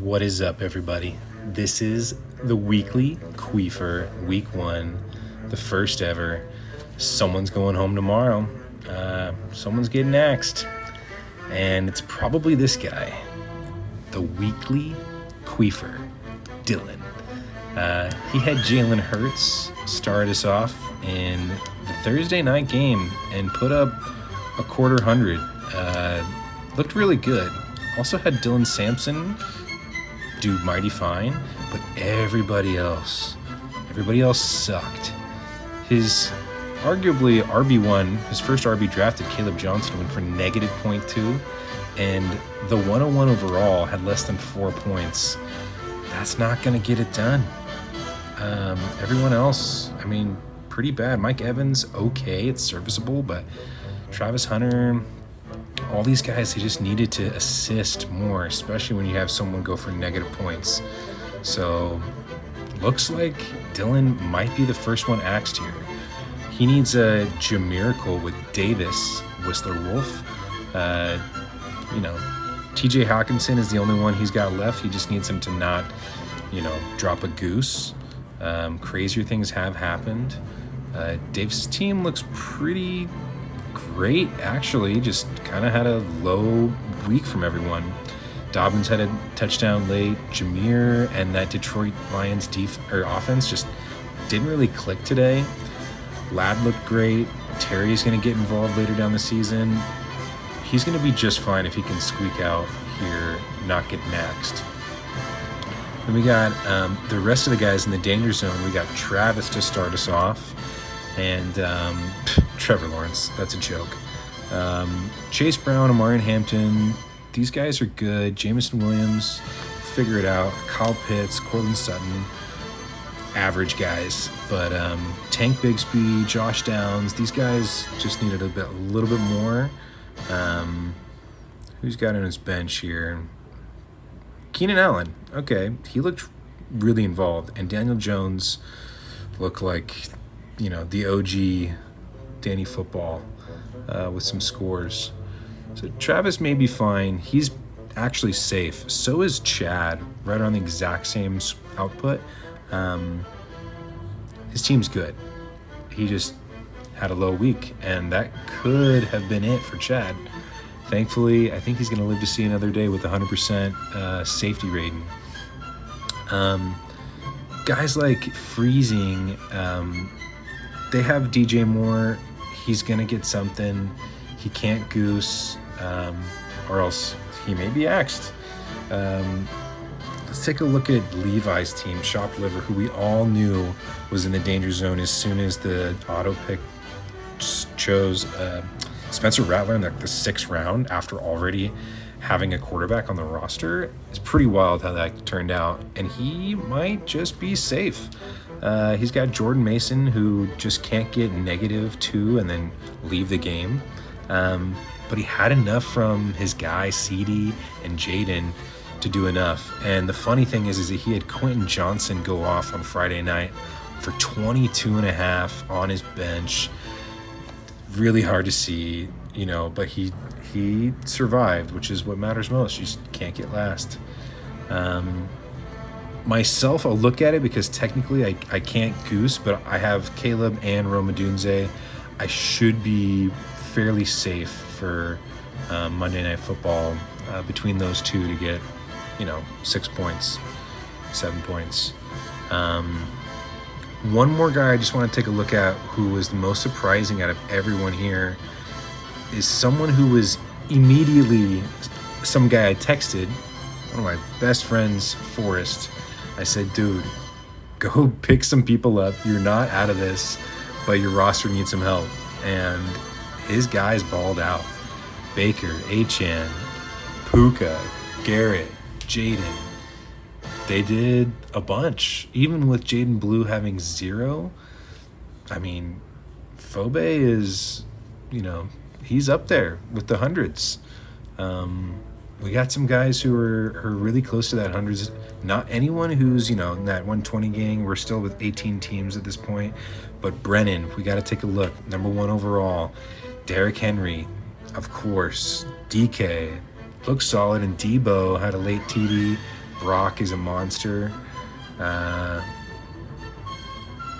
What is up, everybody? This is the weekly Cleaver, week 1, the first ever. Someone's going home tomorrow. Someone's getting axed. And it's probably this guy, the weekly Cleaver, Dylan. He had Jalen Hurts start us off in the Thursday night game and put up a quarter hundred. Looked really good. Also had Dylan Sampson do mighty fine, but everybody else sucked. His arguably RB1, his first RB drafted, Caleb Johnson, went for negative 0.2, and the 101 overall had less than 4 points. That's not going to get it done. Everyone else, pretty bad. Mike Evans, okay, it's serviceable, but Travis Hunter, all these guys, they just needed to assist more, especially when you have someone go for negative points. So looks like Dylan might be the first one axed here. He needs a Jamiracle with Davis, Whistler Wolf. TJ Hawkinson is the only one he's got left. He just needs him to not, drop a goose. Crazier things have happened. Davis' team looks pretty great, actually. Just kind of had a low week from everyone. Dobbins had a touchdown late. Jameer and that Detroit Lions offense just didn't really click today. Ladd looked great. Terry's going to get involved later down the season. He's going to be just fine if he can squeak out here, not get maxed. Then we got the rest of the guys in the danger zone. We got Travis to start us off. And Trevor Lawrence, that's a joke. Chase Brown, Amarian Hampton, these guys are good. Jameson Williams, figure it out. Kyle Pitts, Cortland Sutton, average guys. But Tank Bigsby, Josh Downs, these guys just needed a little bit more. Who's got on his bench here? Keenan Allen. Okay, he looked really involved. And Daniel Jones looked like, the OG Danny Football with some scores. So Travis may be fine. He's actually safe. So is Chad, right on the exact same output. His team's good. He just had a low week, and that could have been it for Chad. Thankfully, I think he's going to live to see another day with 100% safety rating. Guys like Freezing, they have DJ Moore. He's going to get something. He can't goose, or else he may be axed. Let's take a look at Levi's team, Shop Liver, who we all knew was in the danger zone as soon as the auto pick chose Spencer Rattler in the 6th round after already having a quarterback on the roster. It's pretty wild how that turned out, and he might just be safe. He's got Jordan Mason, who just can't get -2 and then leave the game. But he had enough from his guy, CD and Jaden, to do enough. And the funny thing is that he had Quentin Johnson go off on Friday night for 22.5 on his bench. Really hard to see, but he survived, which is what matters most. You just can't get last. Myself, I'll look at it because technically I can't goose, but I have Caleb and Romadunze. I should be fairly safe for Monday Night Football between those two to get, 6 points, 7 points. One more guy I just want to take a look at who was the most surprising out of everyone here is someone who was immediately some guy I texted, one of my best friends, Forrest. I said, dude, go pick some people up. You're not out of this, but your roster needs some help. And his guys balled out. Baker, Achan, Puka, Garrett, Jaden. They did a bunch. Even with Jaden Blue having 0, Phobe is, he's up there with the hundreds. We got some guys who are really close to that hundreds. Not anyone who's, in that 120 gang. We're still with 18 teams at this point. But Brennan, we got to take a look. Number 1 overall. Derrick Henry, of course. DK, looked solid. And Debo had a late TD. Brock is a monster.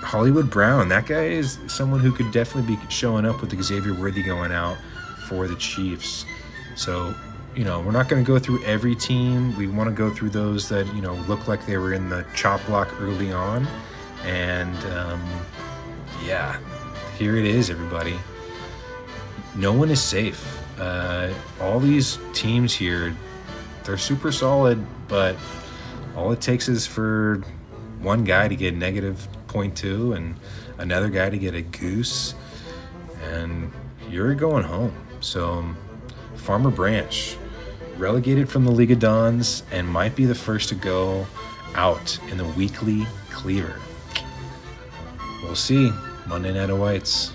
Hollywood Brown, that guy is someone who could definitely be showing up with Xavier Worthy going out for the Chiefs. So, we're not going to go through every team. We want to go through those that, look like they were in the chop block early on. And, yeah, here it is, everybody. No one is safe. All these teams here, they're super solid, but all it takes is for one guy to get negative 0.2 and another guy to get a goose, and you're going home. So Farmer Branch, relegated from the League of Dons, and might be the first to go out in the weekly Cleaver. We'll see. Monday Night of Whites.